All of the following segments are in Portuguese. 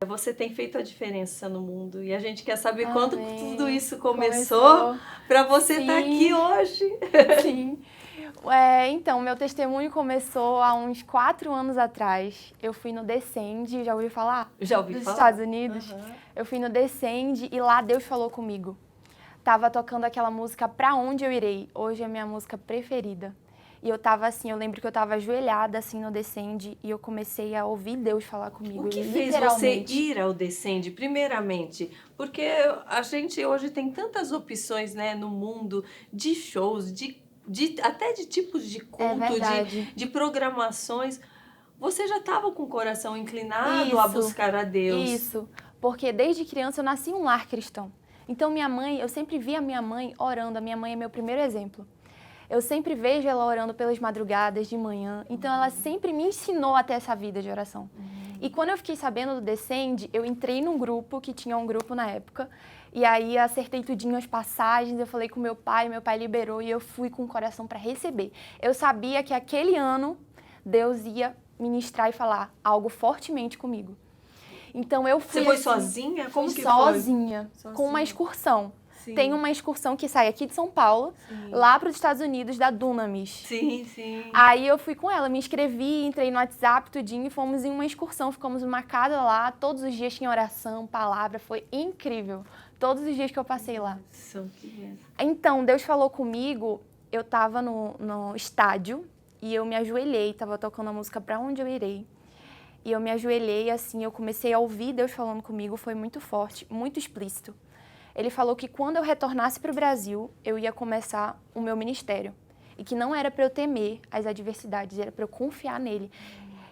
Você tem feito a diferença no mundo e a gente quer saber quando Amém. tudo isso começou para você estar aqui hoje. Sim. Então, meu testemunho começou há uns 4 anos atrás. Eu fui no Descende, já ouviu falar? Já ouvi Dos falar. Estados Unidos. Uhum. Eu fui no Descende e lá Deus falou comigo. Tava tocando aquela música Pra Onde Eu Irei. Hoje é a minha música preferida. E eu tava assim, eu lembro que eu tava ajoelhada assim no Descende e eu comecei a ouvir Deus falar comigo. O que fez você ir ao Descende, primeiramente? Porque a gente hoje tem tantas opções, né, no mundo de shows, até de tipos de culto, de programações. Você já estava com o coração inclinado a buscar a Deus. Isso, porque desde criança eu nasci em um lar cristão. Então minha mãe, eu sempre vi a minha mãe orando, a minha mãe é meu primeiro exemplo. Eu sempre vejo ela orando pelas madrugadas, de manhã. Então, ela sempre me ensinou a ter essa vida de oração. E quando eu fiquei sabendo do Descende, eu entrei num grupo, que tinha um grupo na época. E aí, acertei tudinho as passagens, eu falei com meu pai liberou e eu fui com o coração para receber. Eu sabia que aquele ano, Deus ia ministrar e falar algo fortemente comigo. Então, eu fui... Você foi sozinha? Como que sozinha, com uma excursão. Sim. Tem uma excursão que sai aqui de São Paulo, lá para os Estados Unidos, da Dunamis. Sim, sim. Aí eu fui com ela, me inscrevi, entrei no WhatsApp, tudinho, e fomos em uma excursão, ficamos numa casa lá, todos os dias tinha oração, palavra, foi incrível. Todos os dias que eu passei lá. Então, Deus falou comigo, eu tava no estádio, e eu me ajoelhei, tava tocando a música Pra Onde Eu Irei. E eu me ajoelhei, assim, eu comecei a ouvir Deus falando comigo, foi muito forte, muito explícito. Ele falou que quando eu retornasse para o Brasil, eu ia começar o meu ministério. E que não era para eu temer as adversidades, era para eu confiar nele.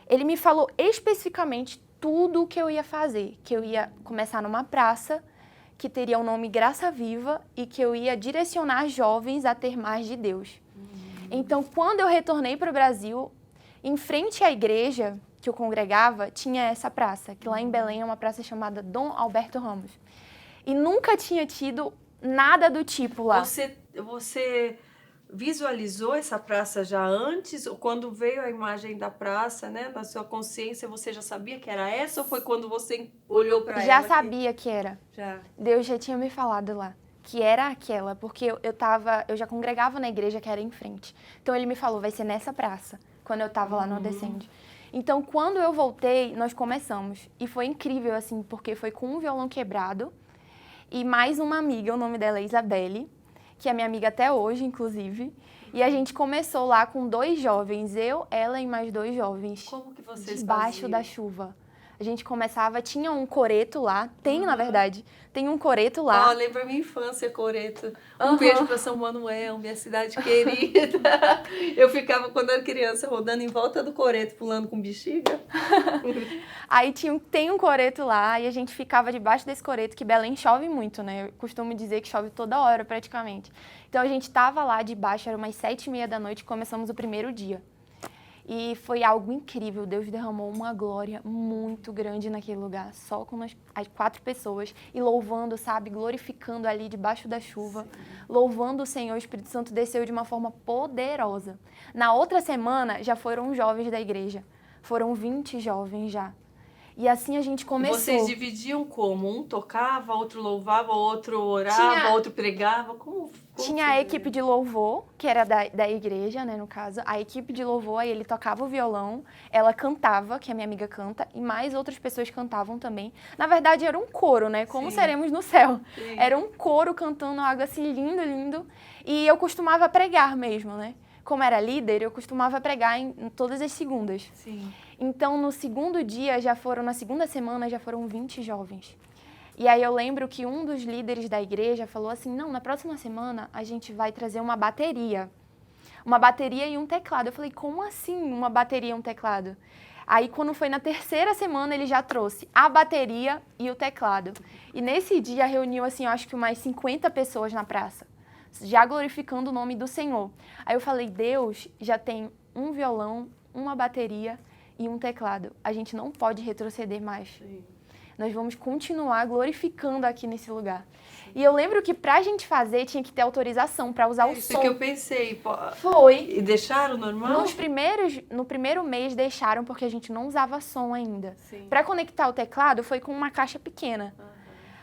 Ele me falou especificamente tudo o que eu ia fazer. Que eu ia começar numa praça, que teria o nome Graça Viva, e que eu ia direcionar jovens a ter mais de Deus. Então, quando eu retornei para o Brasil, em frente à igreja que eu congregava, tinha essa praça, que lá em Belém é uma praça chamada Dom Alberto Ramos. E nunca tinha tido nada do tipo lá. Você visualizou essa praça já antes? Ou quando veio a imagem da praça, né, na sua consciência, você já sabia que era essa? Ou foi quando você olhou para ela? Já sabia que era. Já. Deus já tinha me falado lá que era aquela, porque eu já congregava na igreja que era em frente. Então ele me falou, vai ser nessa praça, quando eu estava lá no Descende. Então quando eu voltei, nós começamos. E foi incrível, assim, porque foi com um violão quebrado, e mais uma amiga, o nome dela é Isabelle, que é minha amiga até hoje, inclusive. E a gente começou lá com 2 jovens, eu, ela e mais 2 jovens. Como que vocês debaixo da chuva. A gente começava, tinha um coreto lá, tem na verdade, tem um coreto lá. Lembra a minha infância, coreto. Um beijo para São Manuel, minha cidade querida. Eu ficava, quando era criança, rodando em volta do coreto, pulando com bexiga. Aí tem um coreto lá e a gente ficava debaixo desse coreto, que Belém chove muito, né? Eu costumo dizer que chove toda hora praticamente. Então a gente tava lá debaixo, era umas 7h30 da noite, começamos o primeiro dia. E foi algo incrível, Deus derramou uma glória muito grande naquele lugar, só com as 4 pessoas, e louvando, sabe, glorificando ali debaixo da chuva, louvando o Senhor, o Espírito Santo desceu de uma forma poderosa. Na outra semana, já foram jovens da igreja, foram 20 jovens já. E assim a gente começou. E vocês dividiam como? Um tocava, outro louvava, outro orava, outro pregava? Como tinha a equipe de louvor, que era da igreja, né, no caso. A equipe de louvor, aí ele tocava o violão, ela cantava, que a minha amiga canta, e mais outras pessoas cantavam também. Na verdade, era um coro, né? Como seremos no céu. Sim. Era um coro cantando algo assim lindo, lindo. E eu costumava pregar mesmo, né? Como era líder, eu costumava pregar em todas as segundas. Sim. Então, na segunda semana, já foram 20 jovens. E aí eu lembro que um dos líderes da igreja falou assim, não, na próxima semana a gente vai trazer uma bateria. Uma bateria e um teclado. Eu falei, como assim uma bateria e um teclado? Aí quando foi na 3ª semana, ele já trouxe a bateria e o teclado. E nesse dia reuniu, assim, eu acho que umas 50 pessoas na praça, já glorificando o nome do Senhor. Aí eu falei, Deus já tem um violão, uma bateria e um teclado. A gente não pode retroceder mais. Sim. Nós vamos continuar glorificando aqui nesse lugar. E eu lembro que pra gente fazer, tinha que ter autorização pra usar o som. Isso que eu pensei. Foi. E deixaram normal? No primeiro mês deixaram, porque a gente não usava som ainda. Sim. Pra conectar o teclado, foi com uma caixa pequena.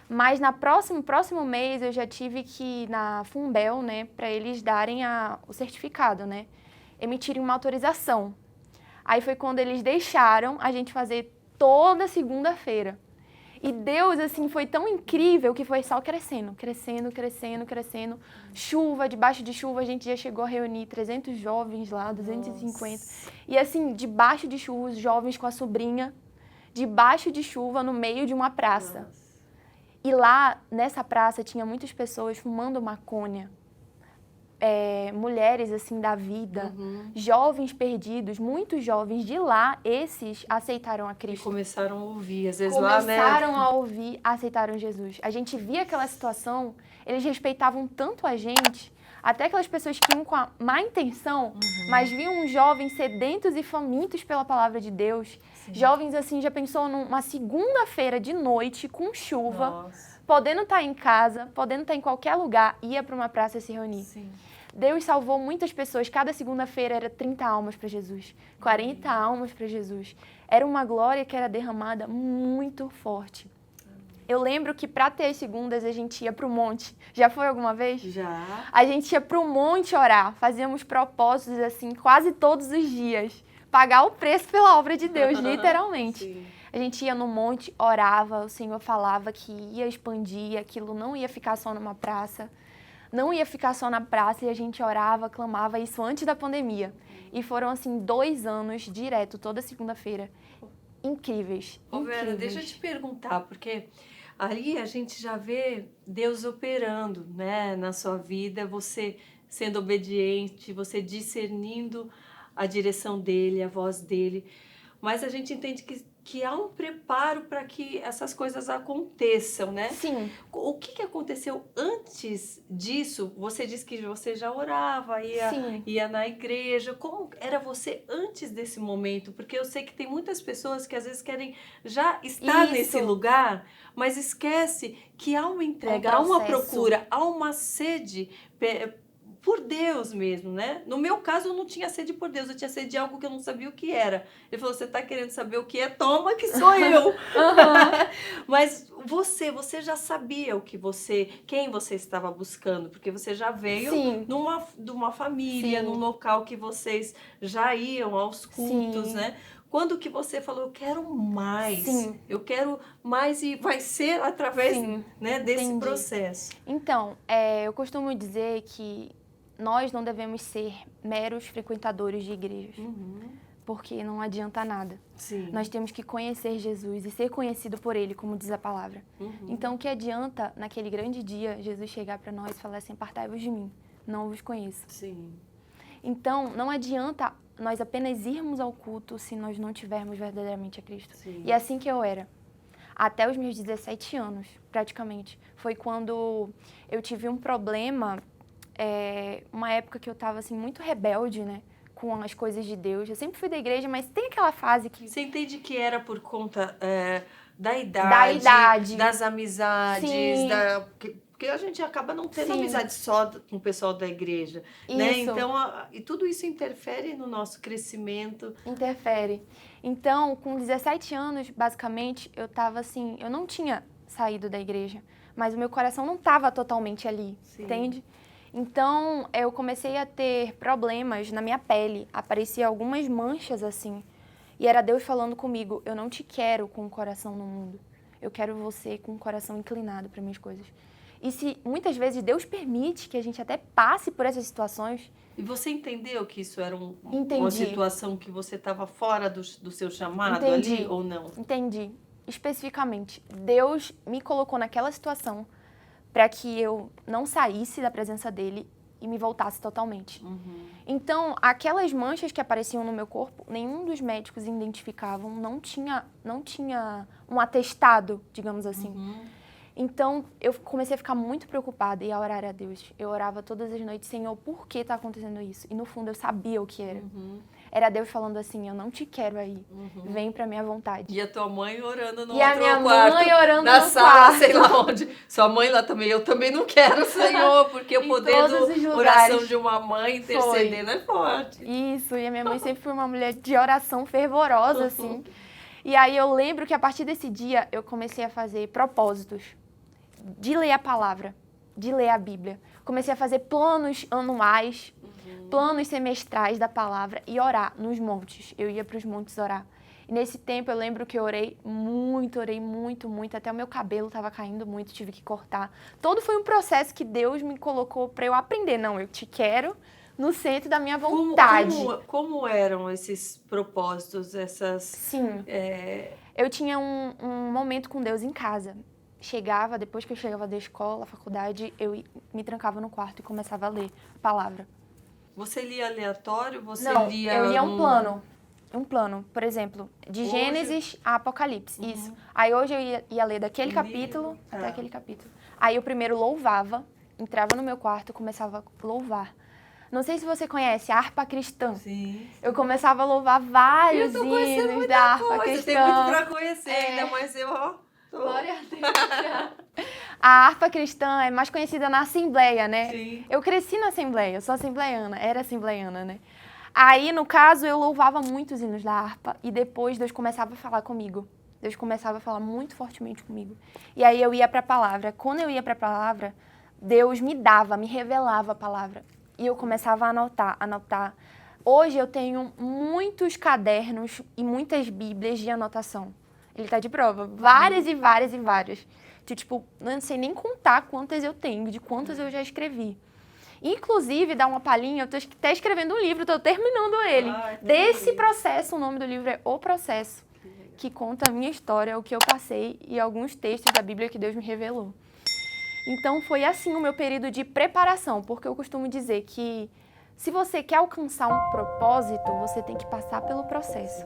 Mas no próximo mês, eu já tive que ir na Fumbel, né, pra eles darem o certificado, né, emitirem uma autorização. Aí foi quando eles deixaram a gente fazer toda segunda-feira. E Deus, assim, foi tão incrível que foi só crescendo. Chuva, debaixo de chuva, a gente já chegou a reunir 300 jovens lá, 250. Nossa. E assim, debaixo de chuva, os jovens com a sobrinha, debaixo de chuva, no meio de uma praça. Nossa. E lá, nessa praça, tinha muitas pessoas fumando maconha. Mulheres, assim, da vida, jovens perdidos, muitos jovens de lá, esses aceitaram a Cristo. E começaram a ouvir, às vezes lá, né? Começaram a ouvir, aceitaram Jesus. A gente via aquela situação, eles respeitavam tanto a gente, até aquelas pessoas que iam com a má intenção, mas viam jovens sedentos e famintos pela palavra de Deus. Sim. Jovens, assim, já pensou numa segunda-feira de noite, com chuva, Nossa. Podendo estar em casa, podendo estar em qualquer lugar, ia para uma praça se reunir. Sim. Deus salvou muitas pessoas. Cada segunda-feira era 30 almas para Jesus, 40 almas para Jesus. Era uma glória que era derramada muito forte. Eu lembro que para ter as segundas a gente ia para o monte. Já foi alguma vez? Já. A gente ia para o monte orar. Fazíamos propósitos assim quase todos os dias. Pagar o preço pela obra de Deus, literalmente. Sim. A gente ia no monte, orava, o Senhor falava que ia expandir, aquilo não ia ficar só numa praça. Não ia ficar só na praça e a gente orava, clamava, isso antes da pandemia. E foram, assim, 2 anos direto, toda segunda-feira. Incríveis. Ô, Vera, deixa eu te perguntar, porque ali a gente já vê Deus operando, né, na sua vida, você sendo obediente, você discernindo a direção dele, a voz dele. Mas a gente entende que há um preparo para que essas coisas aconteçam, né? Sim. O que aconteceu antes disso? Você disse que você já orava, ia na igreja. Como era você antes desse momento? Porque eu sei que tem muitas pessoas que às vezes querem já estar nesse lugar, mas esquece que há uma entrega, há uma procura, há uma sede por Deus mesmo, né? No meu caso, eu não tinha sede por Deus, eu tinha sede de algo que eu não sabia o que era. Ele falou, você tá querendo saber o que é? Toma, que sou eu. Mas você já sabia quem você estava buscando, porque você já veio de uma família, num local que vocês já iam aos cultos, né? Quando que você falou, eu quero mais, eu quero mais e vai ser através né, desse processo? Então, eu costumo dizer que nós não devemos ser meros frequentadores de igrejas, porque não adianta nada. Sim. Nós temos que conhecer Jesus e ser conhecido por Ele, como diz a palavra. Então, o que adianta, naquele grande dia, Jesus chegar para nós e falar assim, apartai-vos de mim, não vos conheço. Sim. Então, não adianta nós apenas irmos ao culto se nós não tivermos verdadeiramente a Cristo. Sim. E é assim que eu era. Até os meus 17 anos, praticamente. Foi quando eu tive um problema, uma época que eu estava assim, muito rebelde, né? Com as coisas de Deus. Eu sempre fui da igreja, mas tem aquela fase que... Você entende que era por conta da idade, das amizades, porque a gente acaba não tendo amizade só com o pessoal da igreja, né? Então, e tudo isso interfere no nosso crescimento. Interfere. Então, com 17 anos, basicamente, eu tava assim, eu não tinha saído da igreja, mas o meu coração não estava totalmente ali, entende? Então, eu comecei a ter problemas na minha pele, apareciam algumas manchas assim, e era Deus falando comigo, eu não te quero com o coração no mundo, eu quero você com o coração inclinado para minhas coisas. E se muitas vezes Deus permite que a gente até passe por essas situações... E você entendeu que isso era uma situação que você estava fora do seu chamado ali ou não? Entendi. Especificamente, Deus me colocou naquela situação para que eu não saísse da presença dele e me voltasse totalmente. Então, aquelas manchas que apareciam no meu corpo, nenhum dos médicos identificavam, não tinha um atestado, digamos assim. Então, eu comecei a ficar muito preocupada e a orar a Deus. Eu orava todas as noites, Senhor, por que está acontecendo isso? E no fundo, eu sabia o que era. Era Deus falando assim, eu não te quero aí, vem pra minha vontade. E a tua mãe orando no outro quarto. E a minha mãe orando na no sala, quarto. sei lá onde. Sua mãe lá também, eu também não quero, Senhor, porque o poder da oração de uma mãe intercedendo é forte. Isso, e a minha mãe sempre foi uma mulher de oração fervorosa, assim. E aí eu lembro que a partir desse dia eu comecei a fazer propósitos de ler a palavra, de ler a Bíblia. Comecei a fazer planos anuais, planos semestrais da palavra e orar nos montes. Eu ia para os montes orar. E nesse tempo eu lembro que eu orei muito, muito. Até o meu cabelo estava caindo muito, tive que cortar. Todo foi um processo que Deus me colocou para eu aprender. Não, eu te quero no centro da minha vontade. Como eram esses propósitos, essas... Sim. Eu tinha um momento com Deus em casa. Depois que eu chegava da escola, faculdade, eu me trancava no quarto e começava a ler a palavra. Você lia aleatório? Não, eu lia um plano, por exemplo, de Gênesis a Apocalipse, isso. Aí hoje eu ia ler daquele capítulo até aquele capítulo. Aí eu primeiro louvava, entrava no meu quarto e começava a louvar. Não sei se você conhece a harpa cristã. Sim. Eu começava a louvar vários hinos da harpa cristã. Tem muito pra conhecer ainda, mas eu, Glória a Deus. A harpa cristã é mais conhecida na Assembleia, né? Sim. Eu cresci na Assembleia, eu sou assembleiana, era assembleiana, né? Aí, no caso, eu louvava muitos hinos da harpa e depois Deus começava a falar comigo. Deus começava a falar muito fortemente comigo. E aí eu ia pra palavra. Quando eu ia pra palavra, Deus me revelava a palavra. E eu começava a anotar. Hoje eu tenho muitos cadernos e muitas bíblias de anotação. Ele tá de prova. Várias e várias. Tipo, não sei nem contar quantas eu tenho, de quantas eu já escrevi. Inclusive, dá uma palhinha, eu tô até escrevendo um livro, tô terminando ele. Desse processo, o nome do livro é O Processo, que conta a minha história, o que eu passei e alguns textos da Bíblia que Deus me revelou. Então, foi assim o meu período de preparação, porque eu costumo dizer que se você quer alcançar um propósito, você tem que passar pelo processo.